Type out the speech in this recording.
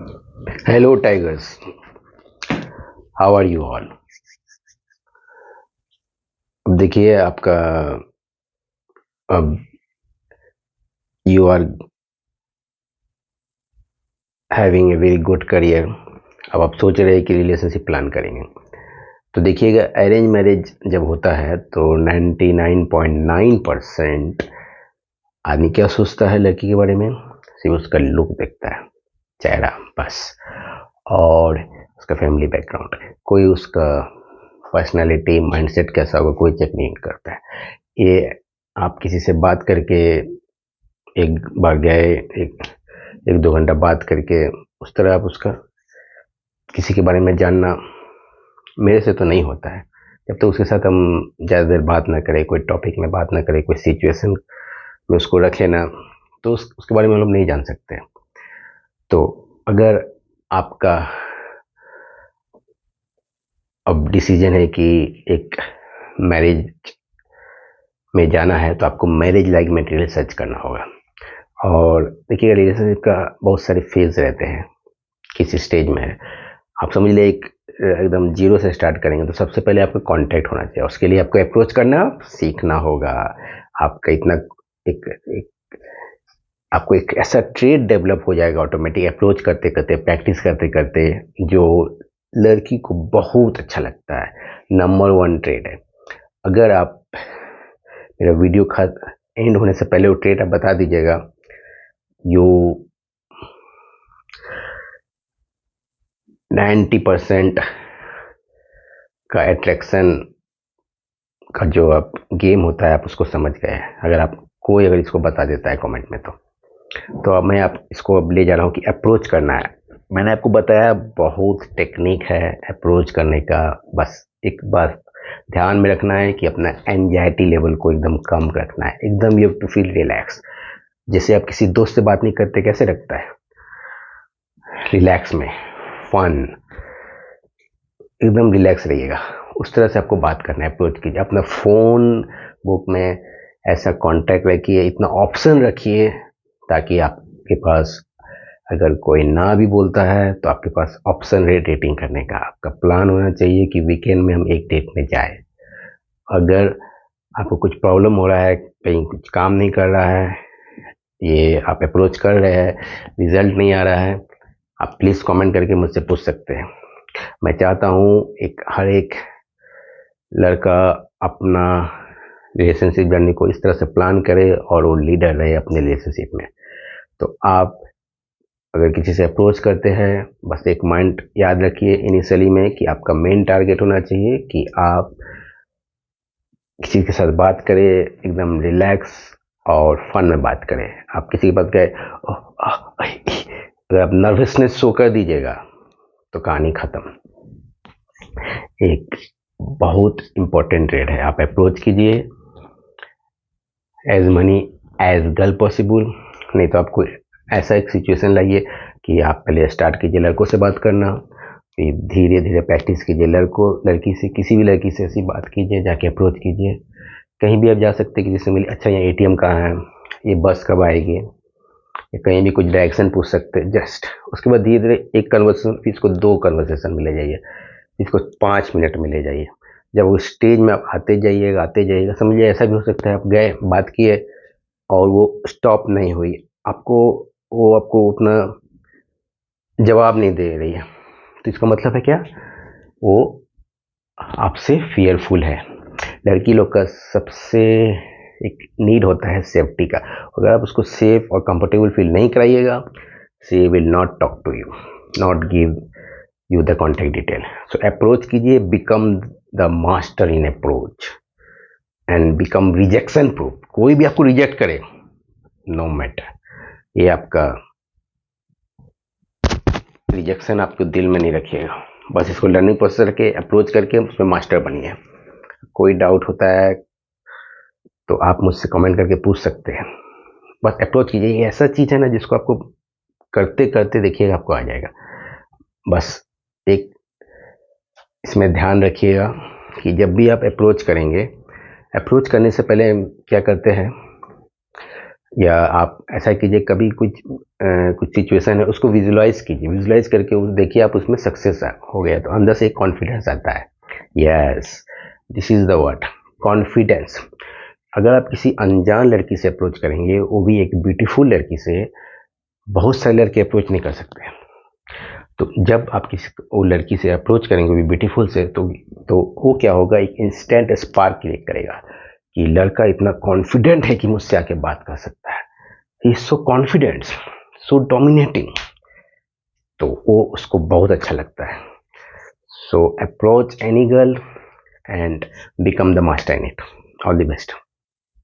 Hello, tigers. How are you all? अब देखिए आपका अब you are having a very good career. अब आप सोच रहे हैं कि रिलेशनशिप प्लान करेंगे। तो देखिएगा, अरेंज मैरिज जब होता है तो 99.9% आदमी क्या सोचता है लड़की के बारे में? सिर्फ उसका लुक देखता है, चेहरा बस, और उसका फैमिली बैकग्राउंड। कोई उसका पर्सनालिटी माइंडसेट कैसा होगा कोई चेक नहीं करता है। ये आप किसी से बात करके एक बार गए, एक एक दो घंटा बात करके उस तरह आप उसका किसी के बारे में जानना मेरे से तो नहीं होता है। जब तक उसके साथ हम ज़्यादा देर बात ना करें, कोई टॉपिक में बात ना करें, कोई सिचुएशन में उसको रख लेना, तो उसके बारे में हम लोग नहीं जान सकते। तो अगर आपका अब डिसीजन है कि एक मैरिज में जाना है, तो आपको मैरिज लाइक मटेरियल सर्च करना होगा। और देखिए, रिलेशनशिप का बहुत सारे फेज रहते हैं, किस स्टेज में है। आप समझ लीजिए एकदम जीरो से स्टार्ट करेंगे तो सबसे पहले आपका कांटेक्ट होना चाहिए। उसके लिए आपको अप्रोच करना सीखना होगा। आपका इतना एक, एक आपको एक ऐसा ट्रेड डेवलप हो जाएगा ऑटोमेटिक, अप्रोच करते करते, प्रैक्टिस करते करते, जो लड़की को बहुत अच्छा लगता है। नंबर वन ट्रेड है। अगर आप मेरा वीडियो एंड होने से पहले वो ट्रेड आप बता दीजिएगा, जो 90% का अट्रैक्शन का जो आप गेम होता है आप उसको समझ गए हैं। अगर इसको बता देता है कमेंट में, तो अब मैं आप इसको अब ले जा रहा हूँ कि अप्रोच करना है। मैंने आपको बताया बहुत टेक्निक है अप्रोच करने का। बस एक बार ध्यान में रखना है कि अपना एंजाइटी लेवल को एकदम कम रखना है। एकदम यू टू फील रिलैक्स। जैसे आप किसी दोस्त से बात नहीं करते, कैसे रखता है? रिलैक्स में, फन, एकदम रिलैक्स रहिएगा। उस तरह से आपको बात करना है, अप्रोच कीजिए। अपना फ़ोन बुक में ऐसा कॉन्टैक्ट रखिए, इतना ऑप्शन रखिए ताकि आपके पास अगर कोई ना भी बोलता है तो आपके पास ऑप्शन रहे डेटिंग करने का। आपका प्लान होना चाहिए कि वीकेंड में हम एक डेट में जाए। अगर आपको कुछ प्रॉब्लम हो रहा है, कहीं कुछ काम नहीं कर रहा है, ये आप अप्रोच कर रहे हैं, रिजल्ट नहीं आ रहा है, आप प्लीज़ कमेंट करके मुझसे पूछ सकते हैं। मैं चाहता हूँ हर एक लड़का अपना रिलेशनशिप जर्नी को इस तरह से प्लान करे और वो लीडर रहे अपने रिलेशनशिप में। तो आप अगर किसी से अप्रोच करते हैं, बस एक माइंड याद रखिए इनिशियली में कि आपका मेन टारगेट होना चाहिए कि आप किसी के साथ बात करें एकदम रिलैक्स और फन में बात करें। आप किसी के पास गए, अगर आप नर्वसनेस शो कर दीजिएगा तो कहानी खत्म। एक बहुत इंपॉर्टेंट ट्रेड है, आप अप्रोच कीजिए as many as girl possible. नहीं तो आपको ऐसा एक सिचुएशन लाइए कि आप पहले स्टार्ट कीजिए लड़कों से बात करना, फिर धीरे धीरे प्रैक्टिस कीजिए लड़की से, किसी भी लड़की से ऐसी बात कीजिए, जाके अप्रोच कीजिए। कहीं भी आप जा सकते हैं, किसी से मिले, अच्छा यहाँ एटीएम कहाँ है, ये बस कब आएगी, या कहीं भी कुछ डायरेक्शन पूछ सकते हैं जस्ट। उसके बाद धीरे धीरे एक कन्वर्सेशन, फिर इसको 2 कन्वर्सेशन में ले जाइए, इसको 5 मिनट में ले जाइए। जब उस स्टेज में आप आते जाइएगा, समझिए ऐसा भी हो सकता है आप गए, बात किए और वो स्टॉप नहीं हुई, आपको उतना जवाब नहीं दे रही है, तो इसका मतलब है क्या? वो आपसे फियरफुल है। लड़की लोग का सबसे एक नीड होता है सेफ्टी का। अगर आप उसको सेफ और कंफर्टेबल फील नहीं कराइएगा, she will not talk to you, not give you the contact detail. So approach कीजिए, become the master in approach and become rejection proof. कोई भी आपको रिजेक्ट करे, नो मैटर, ये आपका रिजेक्शन आपको दिल में नहीं रखिएगा। बस इसको लर्निंग प्रोसेस करके अप्रोच करके उसमें मास्टर बनिए। कोई डाउट होता है तो आप मुझसे कमेंट करके पूछ सकते हैं। बस अप्रोच कीजिए, ये ऐसा चीज़ है ना जिसको आपको करते करते देखिएगा आपको आ जाएगा। बस एक इसमें ध्यान रखिएगा कि जब भी आप अप्रोच करेंगे, अप्रोच करने से पहले क्या करते हैं, या आप ऐसा कीजिए, कभी कुछ सिचुएशन है उसको विजुलाइज कीजिए, विजुलाइज करके देखिए आप उसमें सक्सेस हो गया तो अंदर से एक कॉन्फिडेंस आता है। Yes, this is the word, confidence. अगर आप किसी अनजान लड़की से अप्रोच करेंगे, वो भी एक ब्यूटीफुल लड़की से, बहुत सारे लड़के अप्रोच नहीं कर सकते। तो जब आप किसी वो लड़की से अप्रोच करेंगे, वो भी ब्यूटीफुल से, तो वो क्या होगा, एक इंस्टेंट स्पार्क क्रिएट करेगा कि लड़का इतना कॉन्फिडेंट है कि मुझसे आके बात कर सकता है, he is so confident, so dominating. तो वो उसको बहुत अच्छा लगता है। सो approach any girl and become the master in it. All the best.